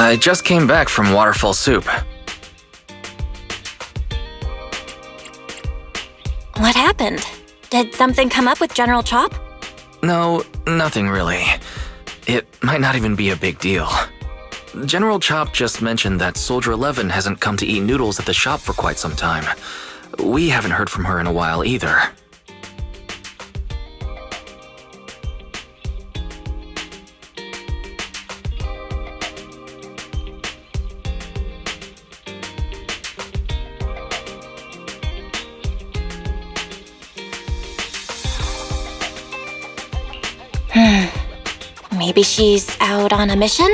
I just came back from Waterfall Soup. What happened? Did something come up with General Chop? No, nothing really. It might not even be a big deal. General Chop just mentioned that Soldier 11 hasn't come to eat noodles at the shop for quite some time. We haven't heard from her in a while either. Maybe she's out on a mission?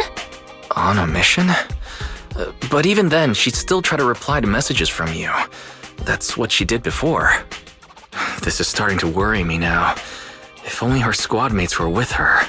On a mission? But even then, she'd still try to reply to messages from you. That's what she did before. This is starting to worry me now. If only her squad mates were with her.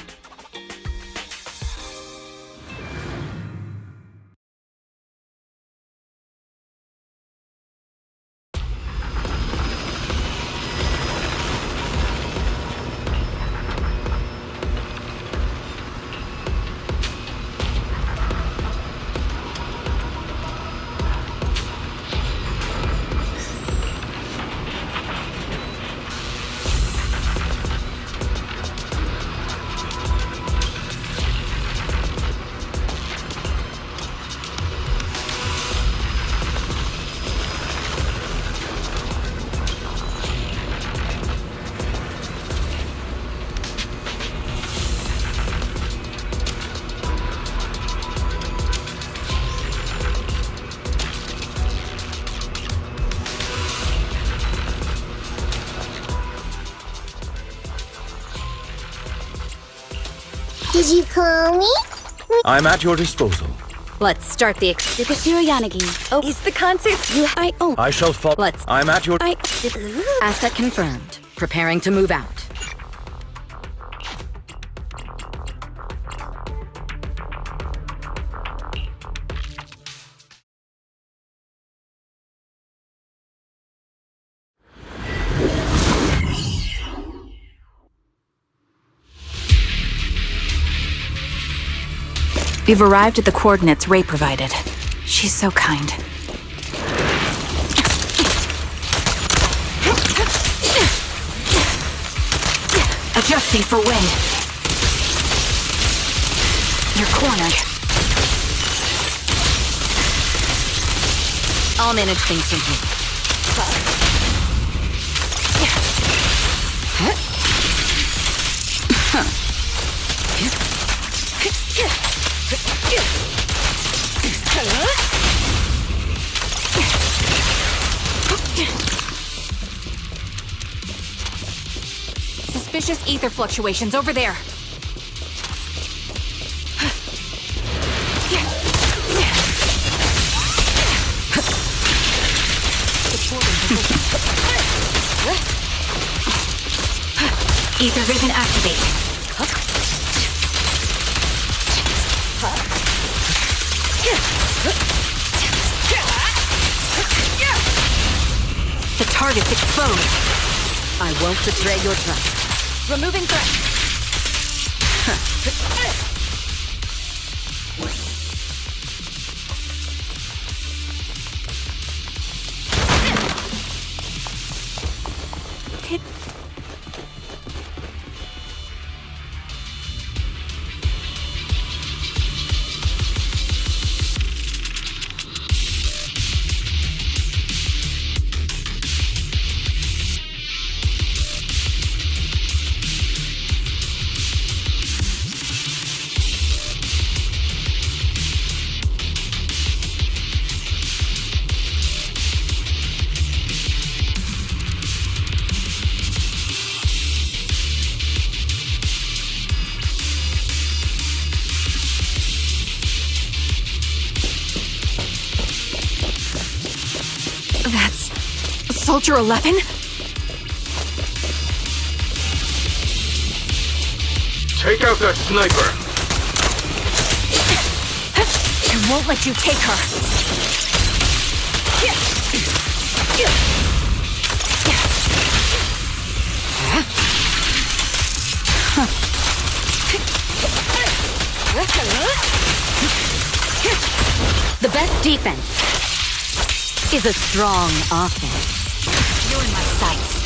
Did you call me? I'm at your disposal. Let's start the Super Yanagi. Oh, is the concert I own? I shall follow. I'm at your. Asset confirmed. Preparing to move out. We've arrived at the coordinates Ray provided. She's so kind. Adjusting for wind. You're cornered. I'll manage things from here. Suspicious ether fluctuations over there. Ether vision activate. The target's exposed. I won't betray your trust. Removing threat. That's Soldier 11? Take out that sniper. I won't let you take her. best defense is a strong offense. You're in my sights.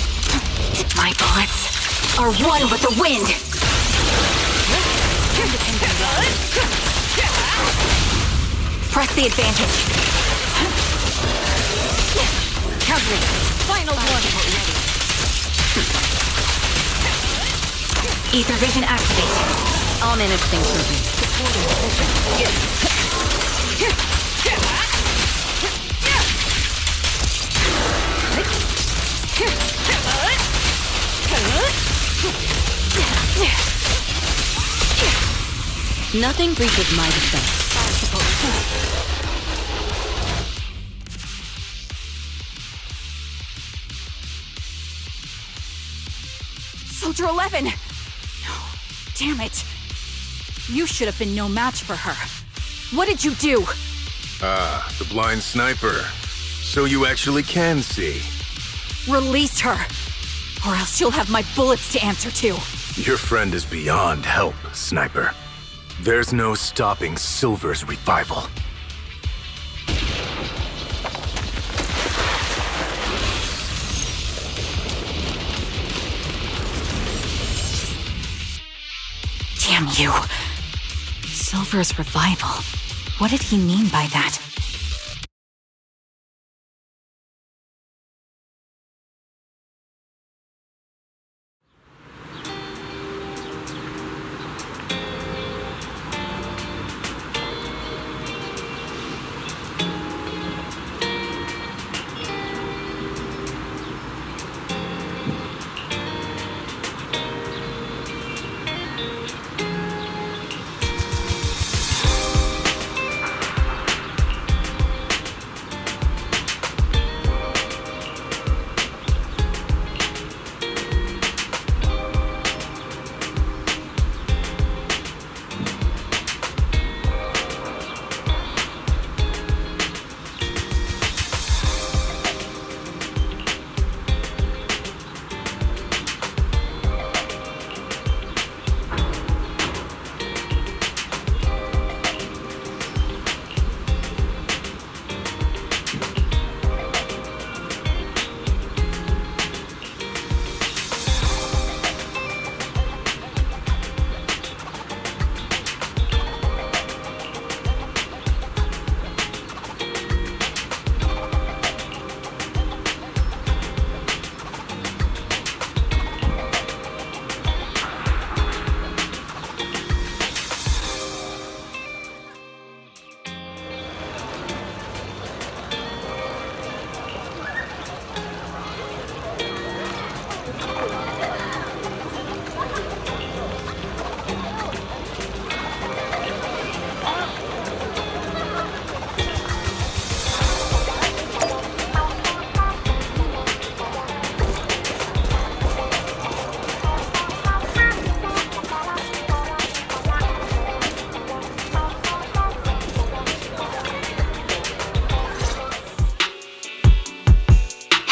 My bullets are one with the wind. Press the advantage. Covering. Final one. Ether vision activate. I'll manage things for you. Nothing breaches my defense. Soldier 11! No, damn it. You should have been no match for her. What did you do? Ah, the blind sniper. So you actually can see. Release her, or else you'll have my bullets to answer to. Your friend is beyond help, Sniper. There's no stopping Silver's revival. Damn you. Silver's revival. What did he mean by that?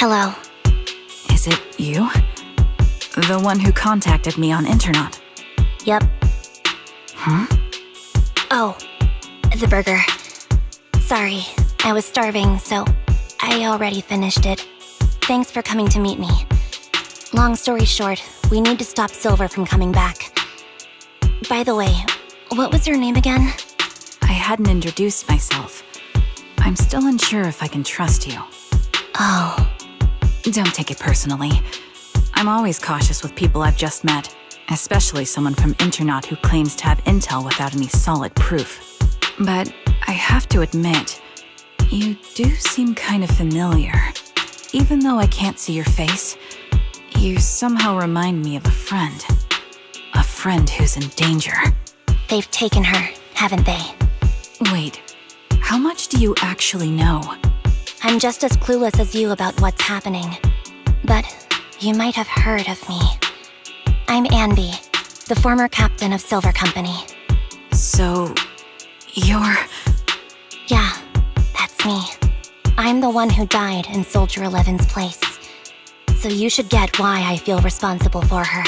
Hello. Is it you? The one who contacted me on Internet? Yep. Huh? Oh, the burger. Sorry, I was starving, so I already finished it. Thanks for coming to meet me. Long story short, we need to stop Silver from coming back. By the way, what was your name again? I hadn't introduced myself. I'm still unsure if I can trust you. Oh. Don't take it personally. I'm always cautious with people I've just met, especially someone from Internet who claims to have intel without any solid proof. But I have to admit, you do seem kind of familiar. Even though I can't see your face, you somehow remind me of a friend. A friend who's in danger. They've taken her, haven't they? Wait, how much do you actually know? I'm just as clueless as you about what's happening. But you might have heard of me. I'm Anby, the former captain of Silver Company. So, you're... Yeah, that's me. I'm the one who died in Soldier 11's place. So you should get why I feel responsible for her.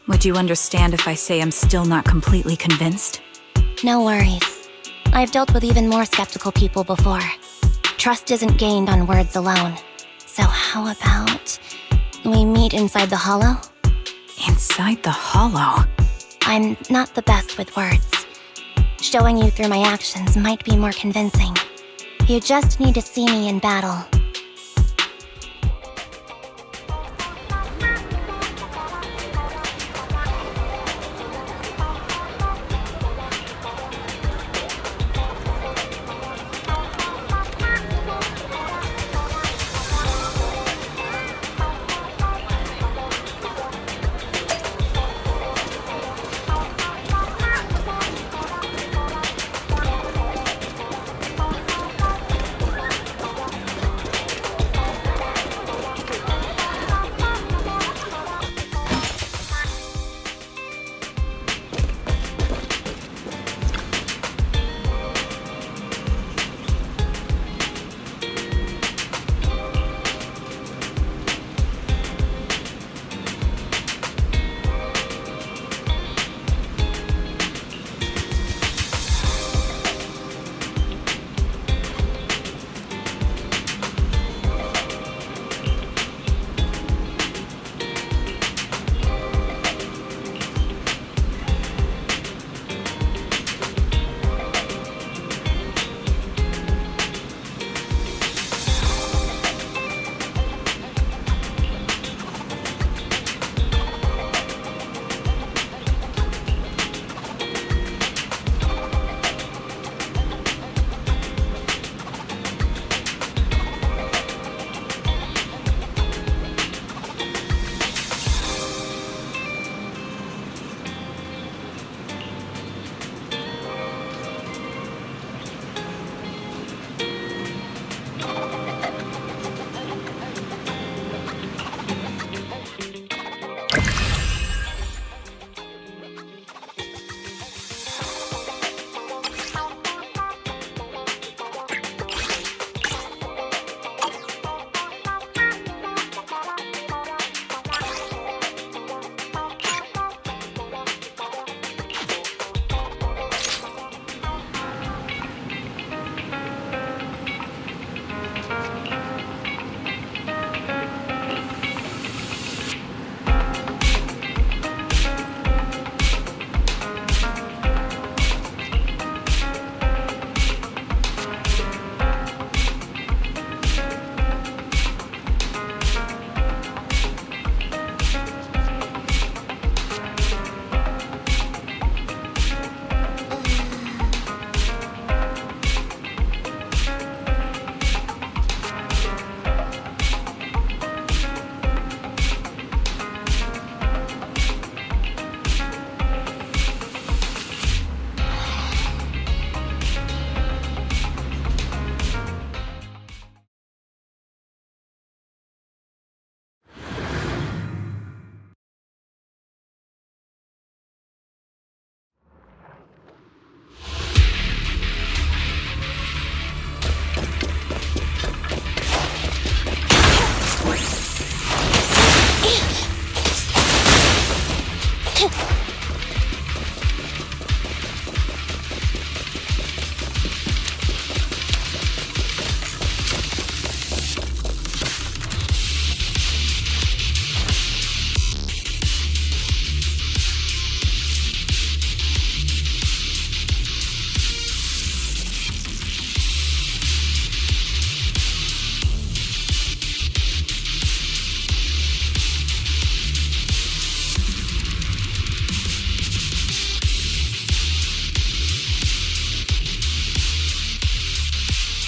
Would you understand if I say I'm still not completely convinced? No worries. I've dealt with even more skeptical people before. Trust isn't gained on words alone. So how about we meet inside the hollow? Inside the hollow? I'm not the best with words. Showing you through my actions might be more convincing. You just need to see me in battle.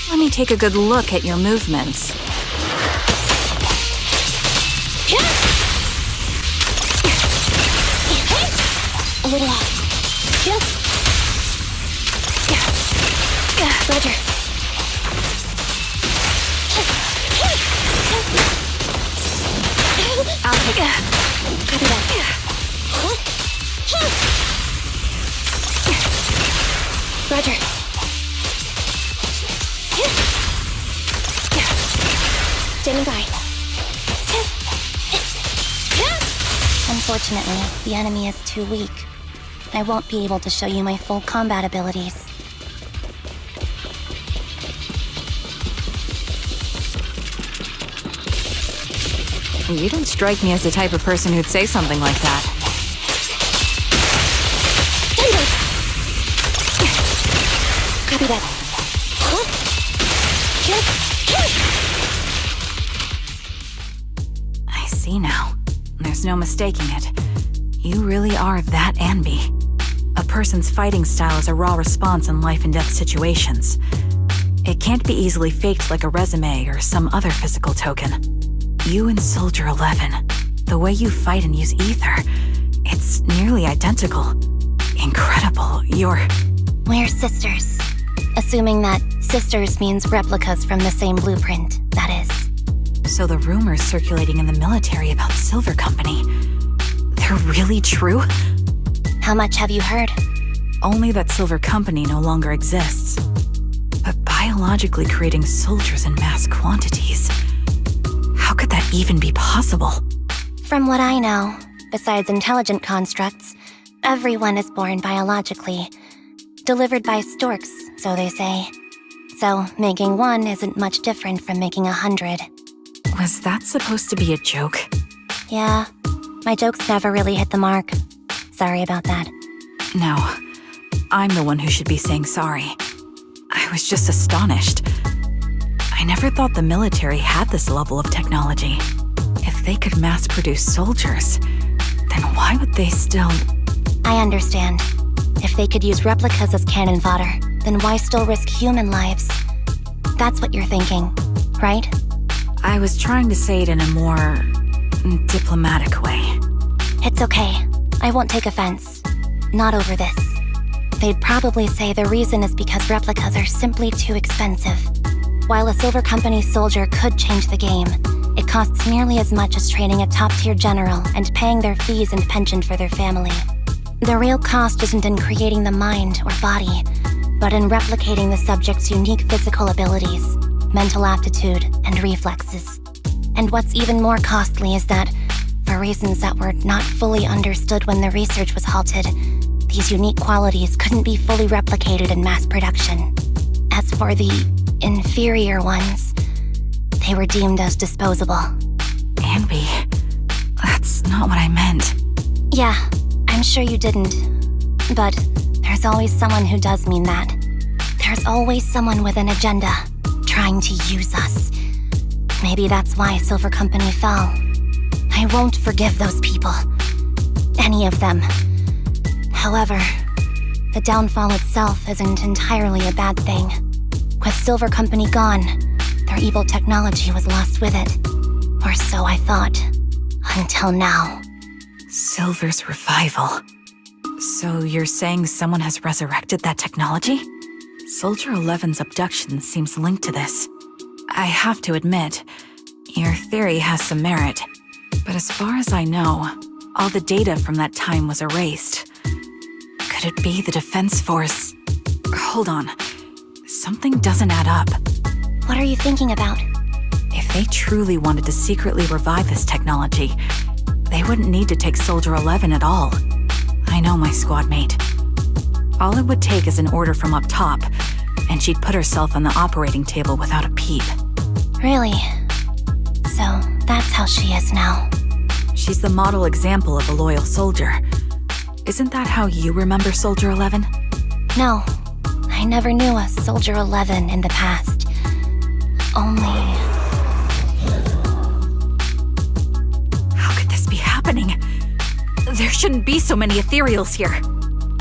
Let me take a good look at your movements. A little off. Roger. I'll take it. Copy that. Roger. Standing by. Unfortunately, the enemy is too weak. I won't be able to show you my full combat abilities. You don't strike me as the type of person who'd say something like that. Copy that. I see now. There's no mistaking it. You really are that Anby. A person's fighting style is a raw response in life and death situations. It can't be easily faked like a resume or some other physical token. You and Soldier 11, the way you fight and use ether, it's nearly identical. Incredible, We're sisters. Assuming that sisters means replicas from the same blueprint, that is. So the rumors circulating in the military about Silver Company, they're really true? How much have you heard? Only that Silver Company no longer exists. But biologically creating soldiers in mass quantities, how could that even be possible? From what I know, besides intelligent constructs, everyone is born biologically. Delivered by storks, so they say. So, making one isn't much different from making 100. Was that supposed to be a joke? Yeah, my jokes never really hit the mark. Sorry about that. No, I'm the one who should be saying sorry. I was just astonished. I never thought the military had this level of technology. If they could mass produce soldiers, then why would they still... I understand. If they could use replicas as cannon fodder, then why still risk human lives? That's what you're thinking, right? I was trying to say it in a more... diplomatic way. It's okay. I won't take offense. Not over this. They'd probably say the reason is because replicas are simply too expensive. While a Silver Company soldier could change the game, it costs nearly as much as training a top-tier general and paying their fees and pension for their family. The real cost isn't in creating the mind or body, but in replicating the subject's unique physical abilities, mental aptitude, and reflexes. And what's even more costly is that, for reasons that were not fully understood when the research was halted, these unique qualities couldn't be fully replicated in mass production. As for the inferior ones, they were deemed as disposable. Anby, that's not what I meant. Yeah, I'm sure you didn't. But there's always someone who does mean that. There's always someone with an agenda, trying to use us. Maybe that's why Silver Company fell. I won't forgive those people. Any of them. However, the downfall itself isn't entirely a bad thing. With Silver Company gone, their evil technology was lost with it. Or so I thought. Until now. Silver's revival. So you're saying someone has resurrected that technology? Soldier 11's abduction seems linked to this. I have to admit, your theory has some merit. But as far as I know, all the data from that time was erased. Could it be the Defense Force? Hold on. Something doesn't add up. What are you thinking about? If they truly wanted to secretly revive this technology, they wouldn't need to take Soldier 11 at all. I know my squad mate. All it would take is an order from up top, and she'd put herself on the operating table without a peep. Really? So, that's how she is now. She's the model example of a loyal soldier. Isn't that how you remember Soldier 11? No, I never knew a Soldier 11 in the past. Only... How could this be happening? There shouldn't be so many ethereals here.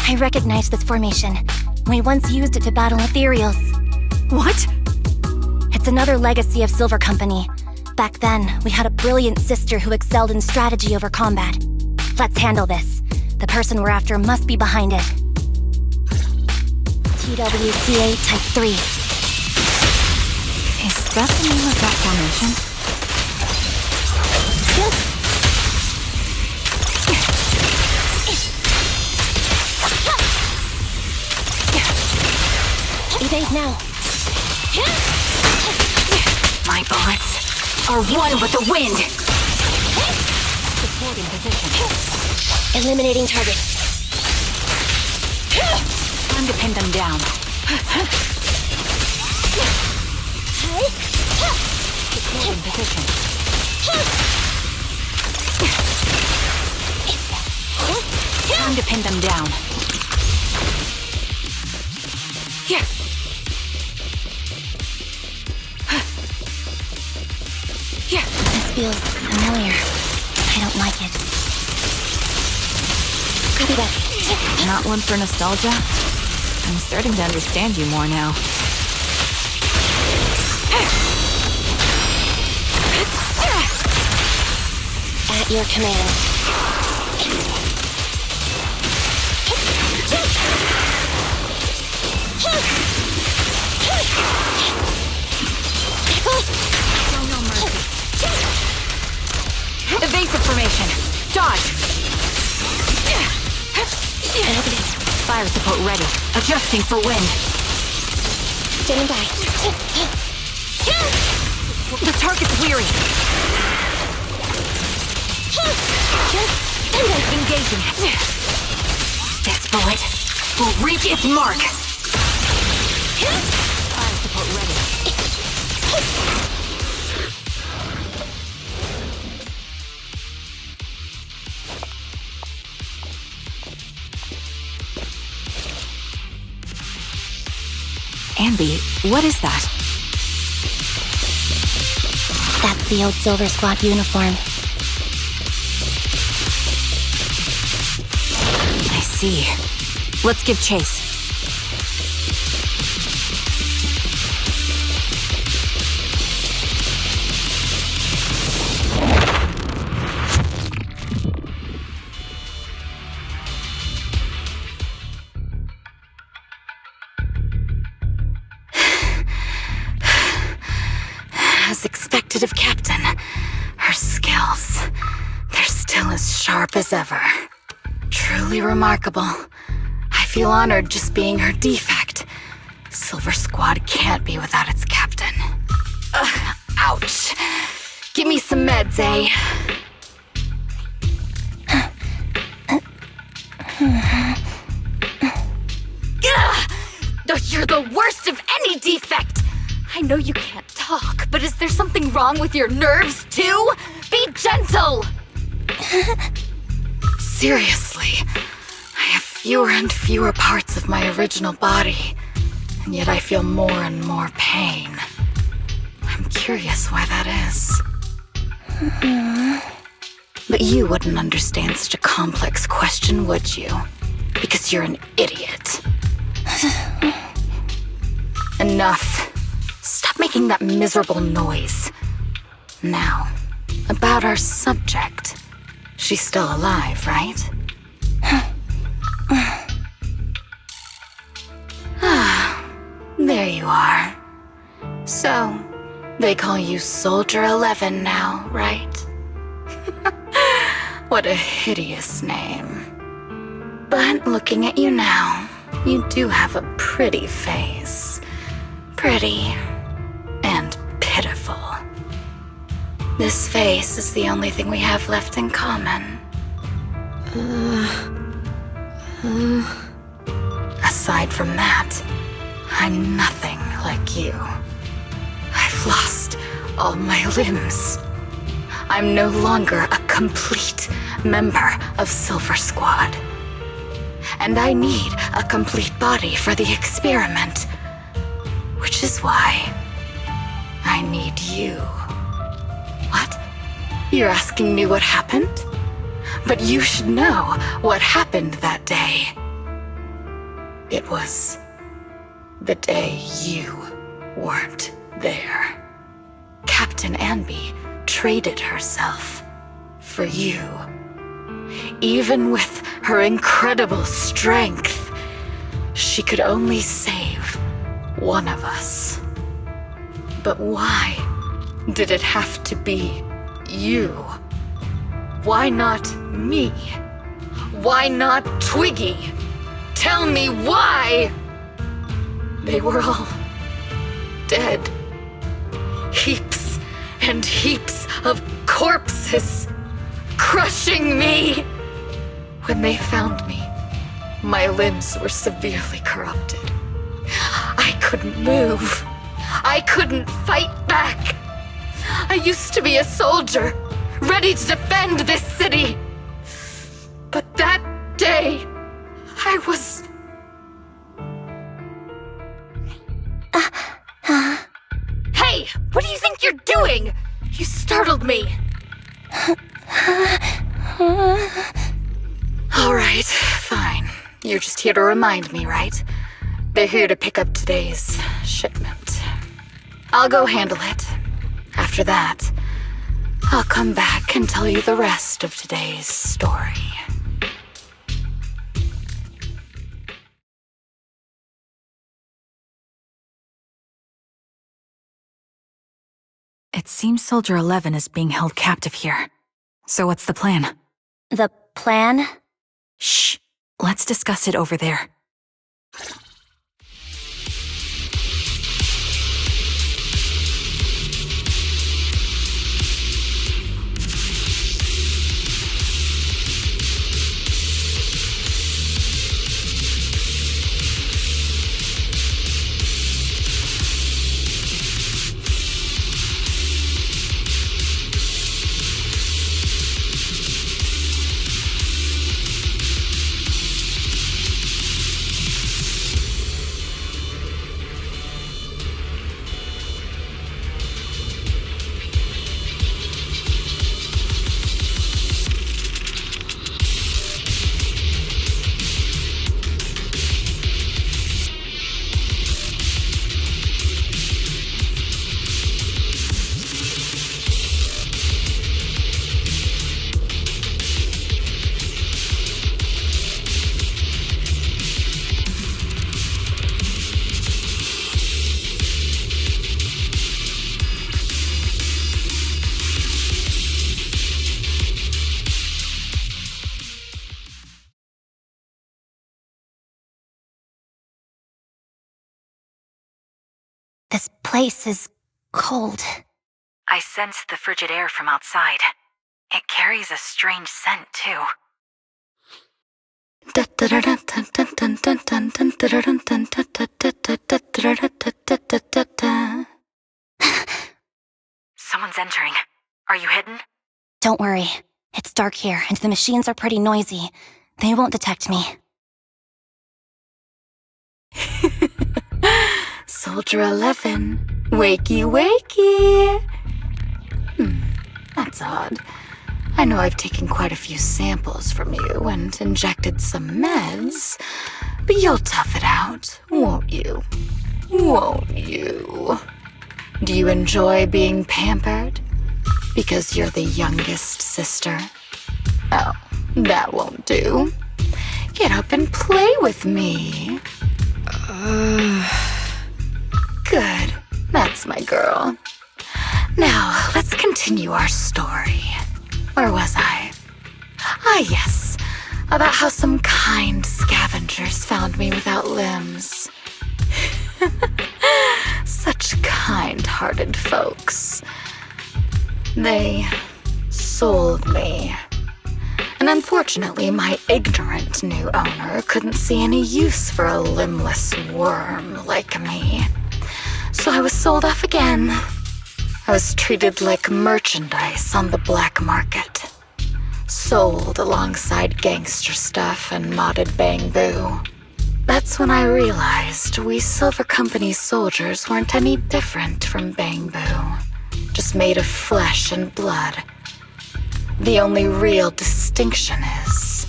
I recognize this formation. We once used it to battle ethereals. What? It's another legacy of Silver Company. Back then, we had a brilliant sister who excelled in strategy over combat. Let's handle this. The person we're after must be behind it. TWCA Type 3. Is that the name of that formation? Evade now. My bullets are one with the wind. Supporting position. Eliminating target. Time to pin them down. Supporting position. to pin them down. Here. Here. This feels familiar. I don't like it. Copy that. Not one for nostalgia? I'm starting to understand you more now. At your command. Show no mercy. Evasive formation. Dodge. Fire support ready. Adjusting for wind. Standing by. The target's weary. Engaging. This bullet will reach its mark. Fire support ready. Ambi, what is that? That's the old Silver Squad uniform. I see. Let's give chase. As expected of Captain, her skills, they're still as sharp as ever. Truly remarkable. I feel honored just being her defect. Silver Squad can't be without its captain. Ouch. Give me some meds, eh? You're the worst of any defect! I know you can't talk, but is there something wrong with your nerves, too? Be gentle! Seriously, I have fewer and fewer parts of my original body, and yet I feel more and more pain. I'm curious why that is. But you wouldn't understand such a complex question, would you? Because you're an idiot. Enough. Stop making that miserable noise. Now, about our subject. She's still alive, right? There you are. So, they call you Soldier 11 now, right? What a hideous name. But looking at you now, you do have a pretty face. Pretty and pitiful. This face is the only thing we have left in common. Aside from that, I'm nothing like you. I've lost all my limbs. I'm no longer a complete member of Silver Squad. And I need a complete body for the experiment. Which is why I need you. What? You're asking me what happened? But you should know what happened that day. It was the day you weren't there. Captain Anby traded herself for you. Even with her incredible strength, she could only save one of us. But why did it have to be you? Why not me? Why not Twiggy? Tell me why! They were all dead. Heaps and heaps of corpses crushing me. When they found me, my limbs were severely corrupted. I couldn't move. I couldn't fight back. I used to be a soldier, ready to defend this city. But that day, I was... Hey! What do you think you're doing? You startled me. Alright, fine. You're just here to remind me, right? They're here to pick up today's shipment. I'll go handle it. After that, I'll come back and tell you the rest of today's story. It seems Soldier 11 is being held captive here. So what's the plan? The plan? Shh. Let's discuss it over there. This place is cold. I sensed the frigid air from outside. It carries a strange scent, too. Someone's entering. Are you hidden? Don't worry. It's dark here, and the machines are pretty noisy. They won't detect me. Soldier 11, wakey wakey! That's odd. I know I've taken quite a few samples from you and injected some meds, but you'll tough it out, won't you? Won't you? Do you enjoy being pampered? Because you're the youngest sister? Oh, that won't do. Get up and play with me. Good. That's my girl. Now, let's continue our story. Where was I? Ah, yes. About how some kind scavengers found me without limbs. Such kind-hearted folks. They sold me. And unfortunately, my ignorant new owner couldn't see any use for a limbless worm like me. So I was sold off again. I was treated like merchandise on the black market. Sold alongside gangster stuff and modded bamboo. That's when I realized we Silver Company soldiers weren't any different from bamboo. Just made of flesh and blood. The only real distinction is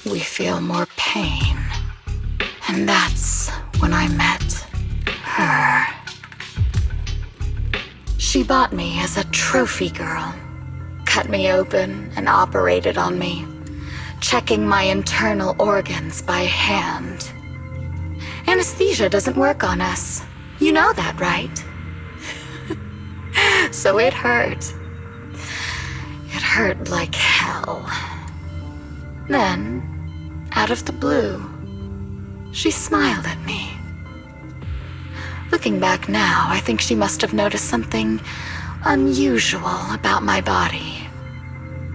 we feel more pain. And that's when I met her. She bought me as a trophy girl, cut me open and operated on me, checking my internal organs by hand. Anesthesia doesn't work on us. You know that, right? So it hurt. It hurt like hell. Then, out of the blue, she smiled at me. Looking back now, I think she must have noticed something unusual about my body.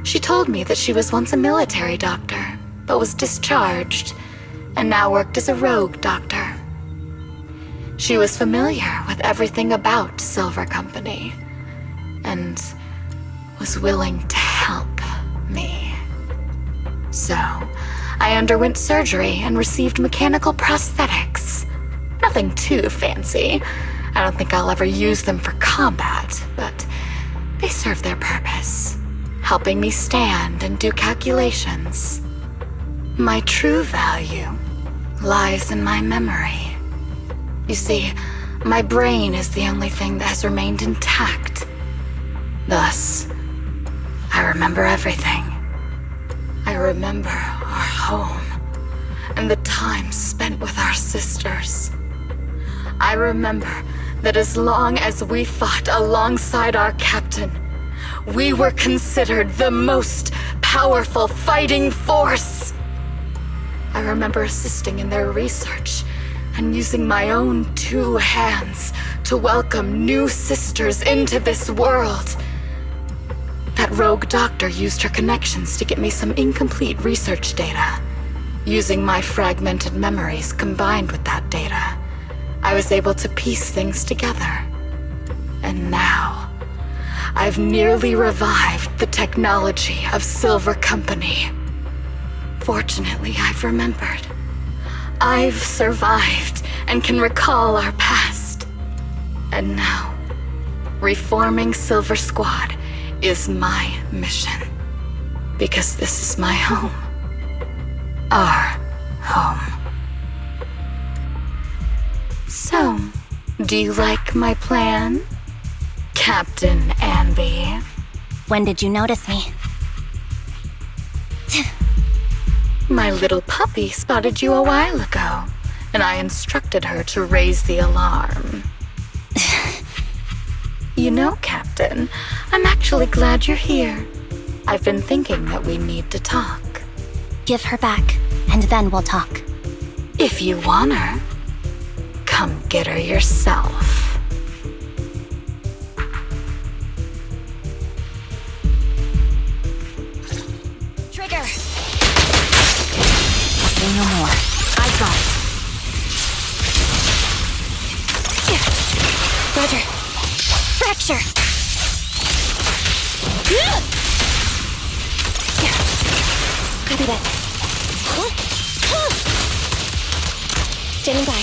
She told me that she was once a military doctor, but was discharged, and now worked as a rogue doctor. She was familiar with everything about Silver Company, and was willing to help me. So, I underwent surgery and received mechanical prosthetics. Nothing too fancy. I don't think I'll ever use them for combat, but they serve their purpose, helping me stand and do calculations. My true value lies in my memory. You see, my brain is the only thing that has remained intact. Thus, I remember everything. I remember our home and the time spent with our sisters. I remember that as long as we fought alongside our captain, we were considered the most powerful fighting force. I remember assisting in their research and using my own 2 hands to welcome new sisters into this world. That rogue doctor used her connections to get me some incomplete research data. Using my fragmented memories combined with that data, I was able to piece things together. And now, I've nearly revived the technology of Silver Company. Fortunately, I've remembered. I've survived and can recall our past. And now, reforming Silver Squad is my mission. Because this is my home. Our home. So, do you like my plan, Captain Anby? When did you notice me? My little puppy spotted you a while ago, and I instructed her to raise the alarm. You know, Captain, I'm actually glad you're here. I've been thinking that we need to talk. Give her back, and then we'll talk. If you want her, come get her yourself. Trigger! Say no more. I got it. Roger. Fracture! Copy that. Standing by.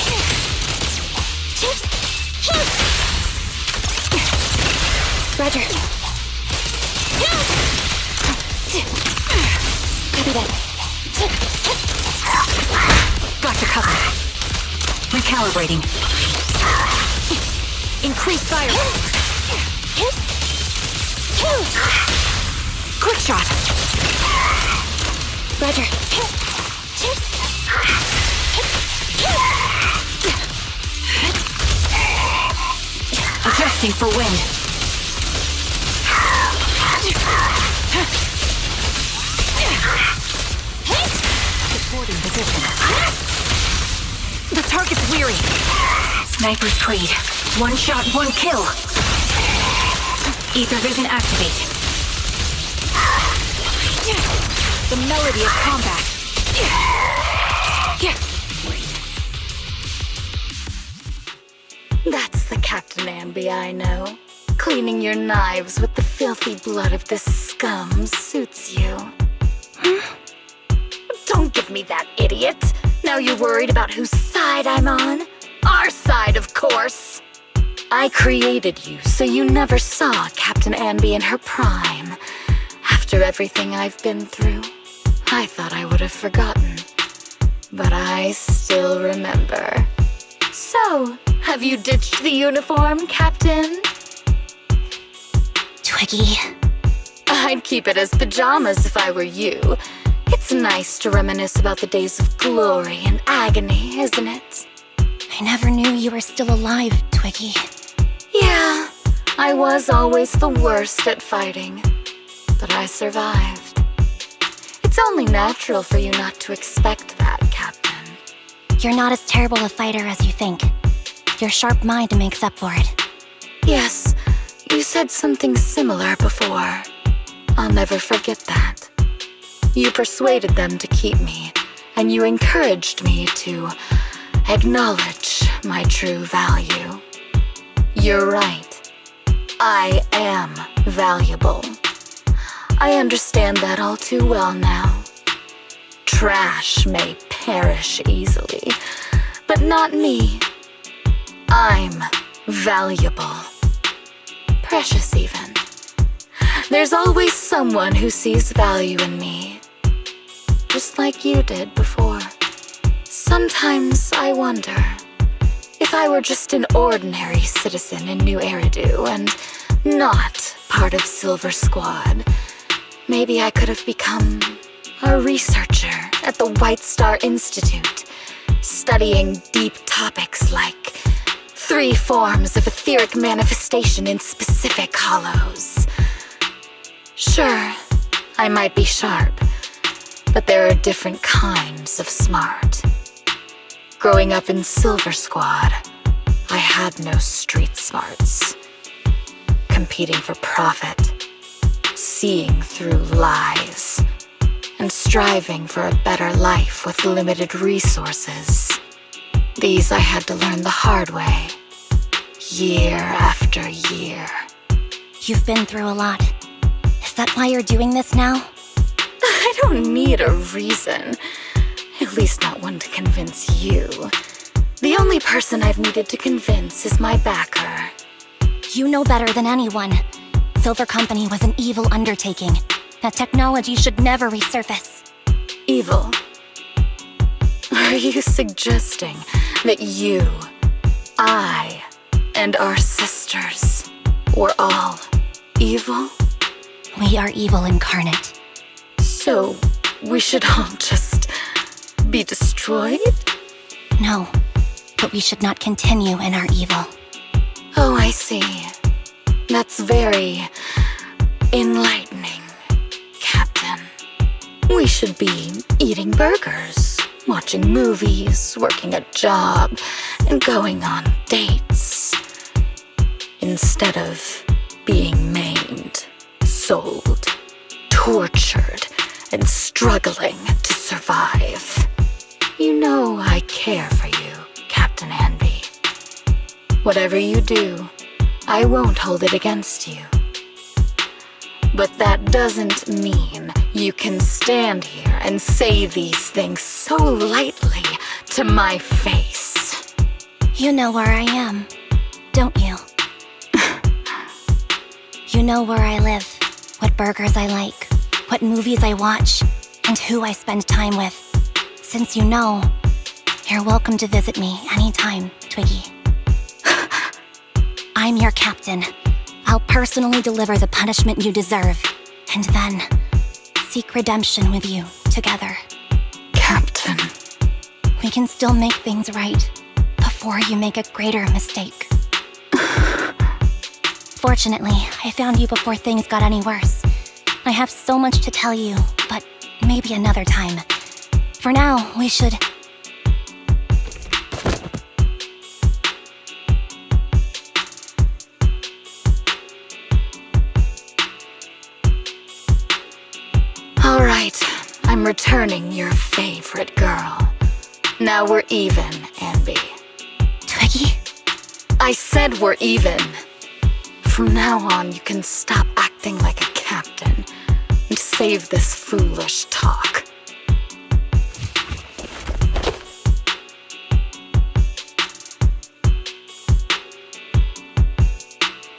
Roger. Copy that. Got your cover. Recalibrating. Increase fire. Quick shot. Roger. Adjusting for wind. Supporting position. The target's weary. Sniper's Creed. 1 shot, 1 kill. Ether vision activate. The melody of combat. That's the Captain Anby I know. Cleaning your knives with the filthy blood of this scum suits you. Don't give me that, idiot. Now you're worried about whose side I'm on? Our side, of course. I created you so you never saw Captain Anby in her prime. After everything I've been through, I thought I would have forgotten. But I still remember. So, have you ditched the uniform, Captain? Twiggy. I'd keep it as pajamas if I were you. It's nice to reminisce about the days of glory and agony, isn't it? I never knew you were still alive, Twiggy. Yeah, I was always the worst at fighting, but I survived. It's only natural for you not to expect that, Captain. You're not as terrible a fighter as you think. Your sharp mind makes up for it. Yes, you said something similar before. I'll never forget that. You persuaded them to keep me, and you encouraged me to acknowledge my true value. You're right. I am valuable. I understand that all too well now. trash may perish easily, but not me. I'm valuable. Precious even. There's always someone who sees value in me. Just like you did before. Sometimes I wonder if I were just an ordinary citizen in New Eridu and not part of Silver Squad, maybe I could have become a researcher at the White Star Institute, studying deep topics like 3 forms of etheric manifestation in specific hollows. Sure, I might be sharp, but there are different kinds of smart. Growing up in Silver Squad, I had no street smarts. Competing for profit, seeing through lies, and striving for a better life with limited resources. These I had to learn the hard way, year after year. You've been through a lot. Is that why you're doing this now? I don't need a reason. At least not one to convince you. The only person I've needed to convince is my backer. You know better than anyone. Silver Company was an evil undertaking. That technology should never resurface. Evil? Are you suggesting that you, I, and our sisters were all evil? We are evil incarnate. So, we should all just be destroyed? No, but we should not continue in our evil. Oh, I see. That's very enlightening, Captain. We should be eating burgers, watching movies, working a job, and going on dates. Instead of being maimed, sold, tortured, and struggling to survive. You know I care for you, Captain Anby. Whatever you do, I won't hold it against you. But that doesn't mean you can stand here and say these things so lightly to my face. You know where I am, don't you? You know where I live, what burgers I like, what movies I watch, and who I spend time with. Since you know, you're welcome to visit me anytime, Twiggy. I'm your captain. I'll personally deliver the punishment you deserve, and then seek redemption with you together. Captain. We can still make things right before you make a greater mistake. Fortunately, I found you before things got any worse. I have so much to tell you, but maybe another time. For now, we should... All right, I'm returning your favorite girl. Now we're even, Anby. Twiggy? I said we're even. From now on, you can stop acting like a captain and save this foolish talk.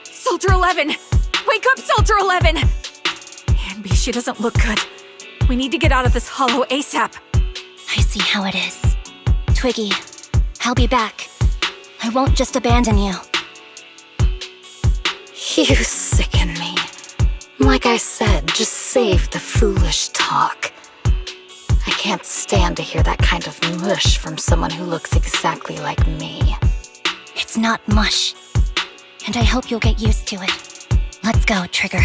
Soldier 11! Wake up, Soldier 11! Anby, she doesn't look good. We need to get out of this hollow ASAP. I see how it is. Twiggy, I'll be back. I won't just abandon you. You sicken me. Like I said, just save the foolish talk. I can't stand to hear that kind of mush from someone who looks exactly like me. It's not mush. And I hope you'll get used to it. Let's go, Trigger.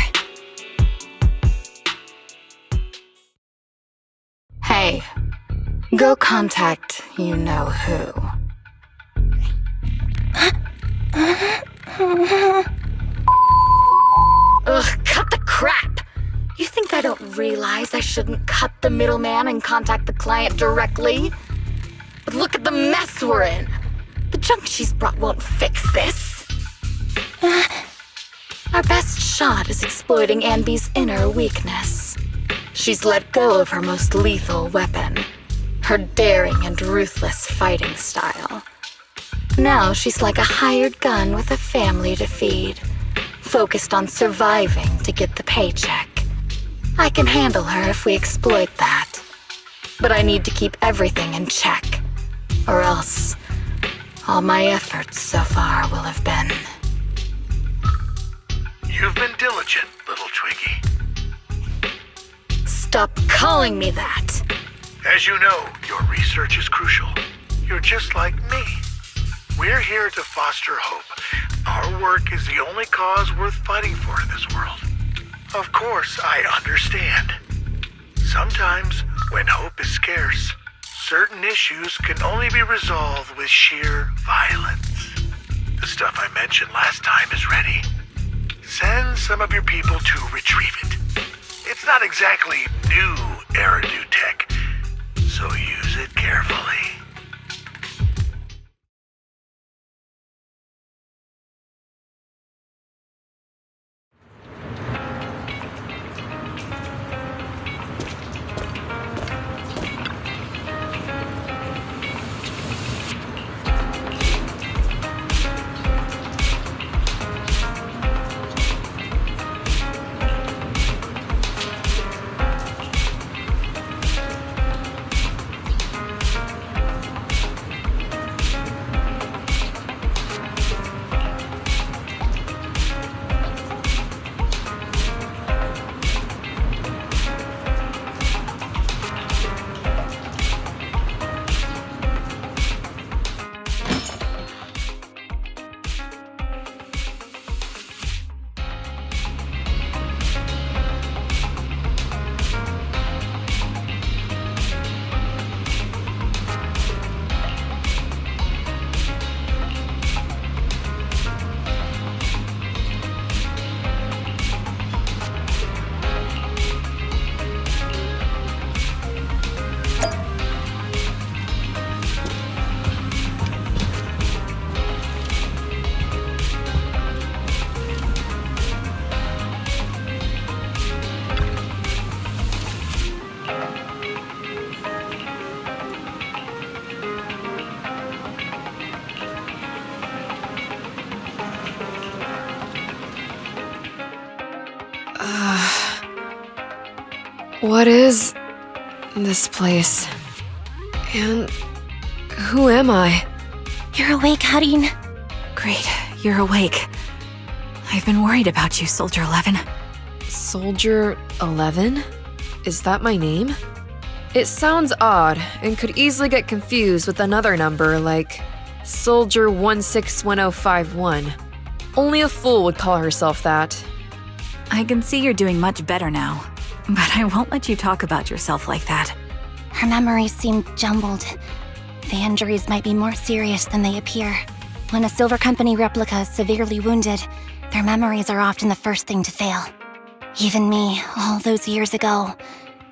Hey, go contact you-know-who. Ugh, cut the crap! You think I don't realize I shouldn't cut the middleman and contact the client directly? But look at the mess we're in! The junk she's brought won't fix this. Our best shot is exploiting Anby's inner weakness. She's let go of her most lethal weapon, her daring and ruthless fighting style. Now she's like a hired gun with a family to feed, focused on surviving to get the paycheck. I can handle her if we exploit that. But I need to keep everything in check, or else all my efforts so far will have been... You've been diligent, little Twiggy. Stop calling me that! As you know, your research is crucial. You're just like me. We're here to foster hope. Our work is the only cause worth fighting for in this world. Of course, I understand. Sometimes, when hope is scarce, certain issues can only be resolved with sheer violence. The stuff I mentioned last time is ready. Send some of your people to retrieve it. It's not exactly new Eridu tech, so use it carefully. What is this place? And who am I? You're awake, Harin. Great, you're awake. I've been worried about you, Soldier 11. Soldier 11? Is that my name? It sounds odd and could easily get confused with another number like Soldier 161051. Only a fool would call herself that. I can see you're doing much better now, but I won't let you talk about yourself like that. Her memories seem jumbled. The injuries might be more serious than they appear. When a Silver Company replica is severely wounded, their memories are often the first thing to fail. Even me, all those years ago,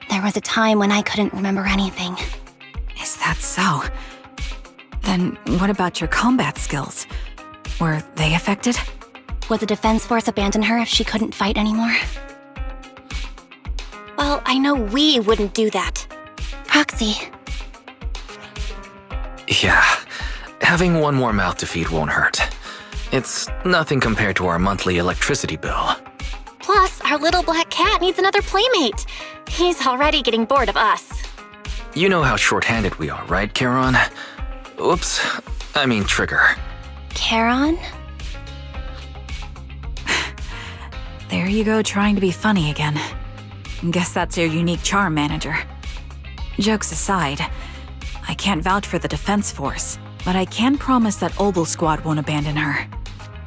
there was a time when I couldn't remember anything. Is that so? Then what about your combat skills? Were they affected? Would the Defense Force abandon her if she couldn't fight anymore? Well, I know we wouldn't do that. Proxy. Yeah, having one more mouth to feed won't hurt. It's nothing compared to our monthly electricity bill. Plus, our little black cat needs another playmate. He's already getting bored of us. You know how short-handed we are, right, Charon? Oops, I mean Trigger. Charon? There you go, trying to be funny again. Guess that's your unique charm, Manager. Jokes aside, I can't vouch for the Defense Force, but I can promise that Obel Squad won't abandon her.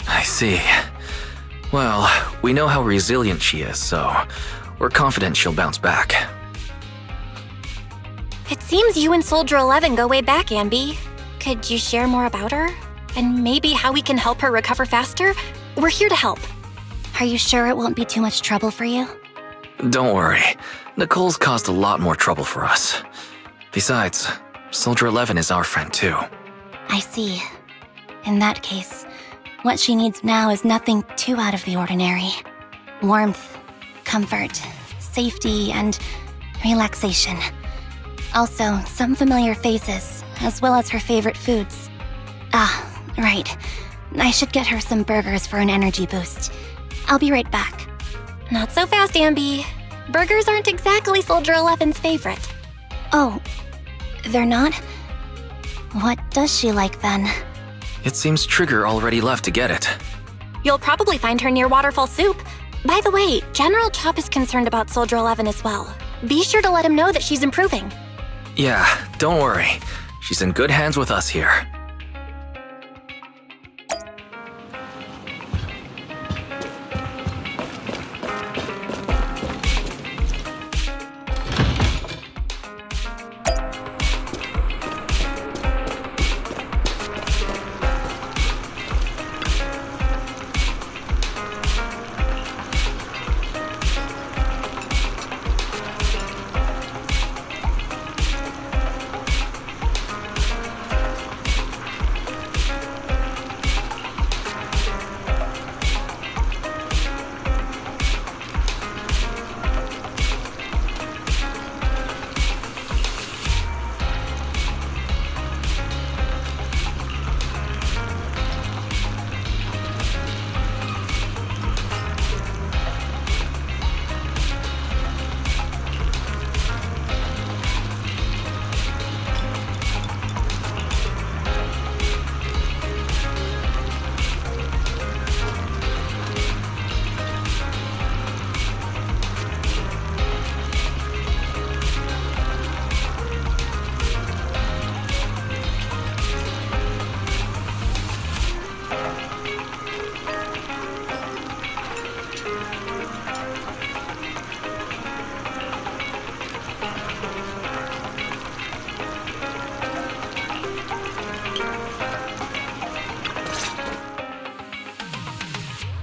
I see. Well, we know how resilient she is, so we're confident she'll bounce back. It seems you and Soldier 11 go way back, Anby. Could you share more about her? And maybe how we can help her recover faster? We're here to help. Are you sure it won't be too much trouble for you? Don't worry. Nicole's caused a lot more trouble for us. Besides, Soldier 11 is our friend too. I see. In that case, what she needs now is nothing too out of the ordinary. Warmth, comfort, safety, and relaxation. Also, some familiar faces, as well as her favorite foods. Ah, right. I should get her some burgers for an energy boost. I'll be right back. Not so fast, Ambi. Burgers aren't exactly Soldier 11's favorite. Oh, they're not? What does she like then? It seems Trigger already left to get it. You'll probably find her near Waterfall Soup. By the way, General Chop is concerned about Soldier 11 as well. Be sure to let him know that she's improving. Yeah, don't worry. She's in good hands with us here.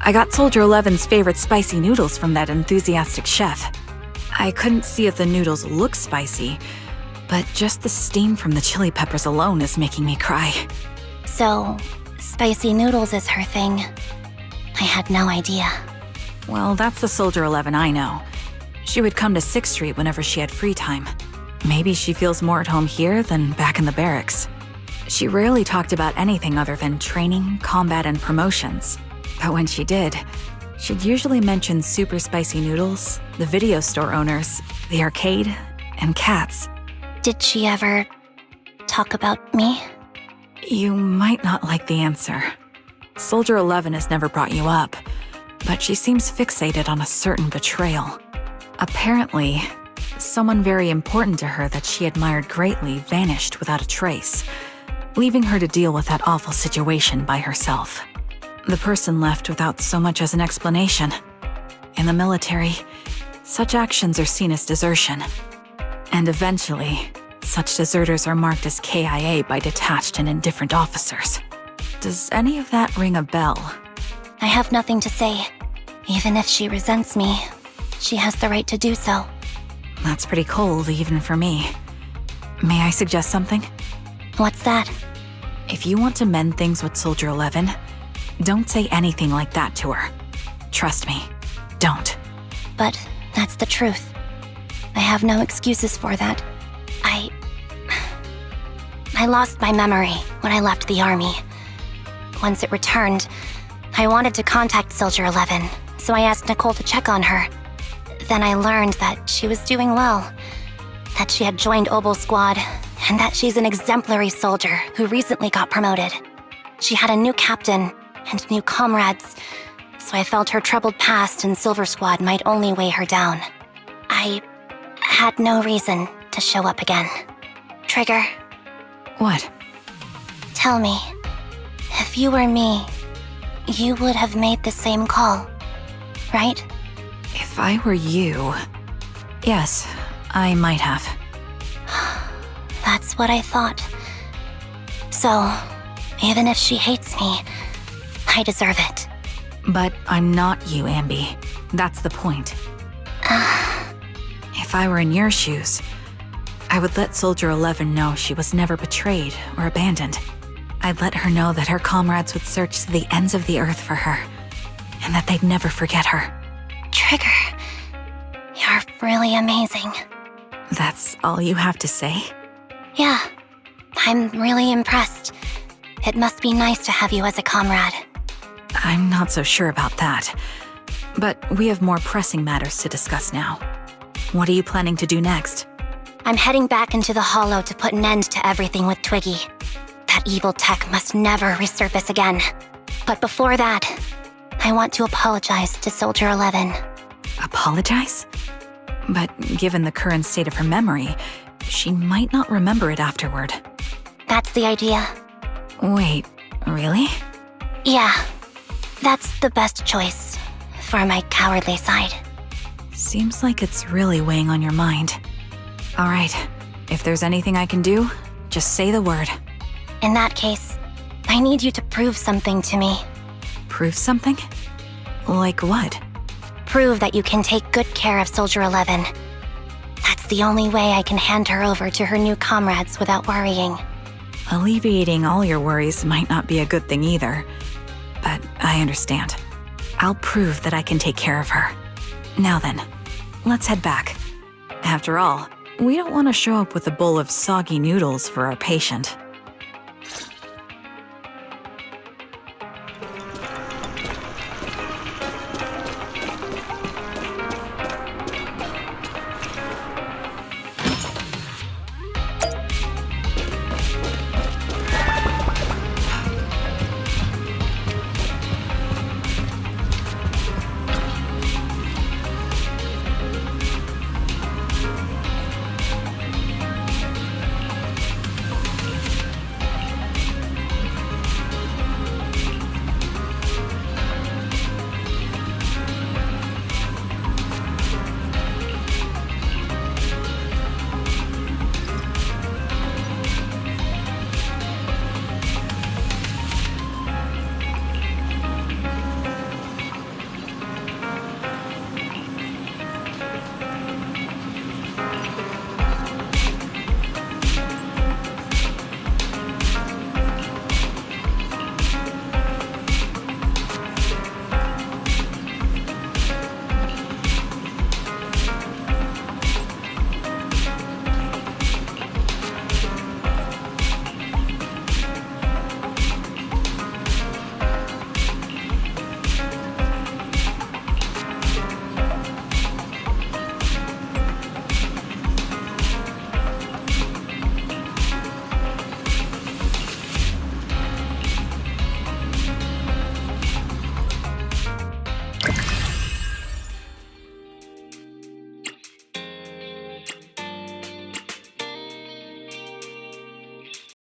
I got Soldier 11's favorite spicy noodles from that enthusiastic chef. I couldn't see if the noodles look spicy, but just the steam from the chili peppers alone is making me cry. So, spicy noodles is her thing. I had no idea. Well, that's the Soldier 11 I know. She would come to 6th Street whenever she had free time. Maybe she feels more at home here than back in the barracks. She rarely talked about anything other than training, combat, and promotions. But when she did, she'd usually mention super spicy noodles, the video store owners, the arcade, and cats. Did she ever talk about me? You might not like the answer. Soldier 11 has never brought you up, but she seems fixated on a certain betrayal. Apparently, someone very important to her that she admired greatly vanished without a trace, leaving her to deal with that awful situation by herself. The person left without so much as an explanation. In the military, such actions are seen as desertion. And eventually, such deserters are marked as KIA by detached and indifferent officers. Does any of that ring a bell? I have nothing to say. Even if she resents me, she has the right to do so. That's pretty cold, even for me. May I suggest something? What's that? If you want to mend things with Soldier 11, don't say anything like that to her. Trust me, don't. But that's the truth. I have no excuses for that. I lost my memory when I left the army. Once it returned, I wanted to contact Soldier 11, so I asked Nicole to check on her. Then I learned that she was doing well, that she had joined Obel Squad, and that she's an exemplary soldier who recently got promoted. She had a new captain and new comrades, so I felt her troubled past in Silver Squad might only weigh her down. I had no reason to show up again. Trigger, What? tell me, if you were me, you would have made the same call, right? If I were you... Yes, I might have. That's what I thought. So, even if she hates me, I deserve it. But I'm not you, Ambi. That's the point. If I were in your shoes, I would let Soldier 11 know she was never betrayed or abandoned. I'd let her know that her comrades would search to the ends of the earth for her, and that they'd never forget her. Trigger, you're really amazing. That's all you have to say? Yeah, I'm really impressed. It must be nice to have you as a comrade. I'm not so sure about that. But we have more pressing matters to discuss now. What are you planning to do next? I'm heading back into the Hollow to put an end to everything with Twiggy. That evil tech must never resurface again. But before that, I want to apologize to Soldier 11. Apologize? But given the current state of her memory, she might not remember it afterward. That's the idea. Wait, really? Yeah, that's the best choice for my cowardly side. Seems like it's really weighing on your mind. All right, if there's anything I can do, just say the word. In that case, I need you to prove something to me. Prove something? Like what? Prove that you can take good care of Soldier 11. That's the only way I can hand her over to her new comrades without worrying. Alleviating all your worries might not be a good thing either. But I understand. I'll prove that I can take care of her. Now then, let's head back. After all, we don't want to show up with a bowl of soggy noodles for our patient.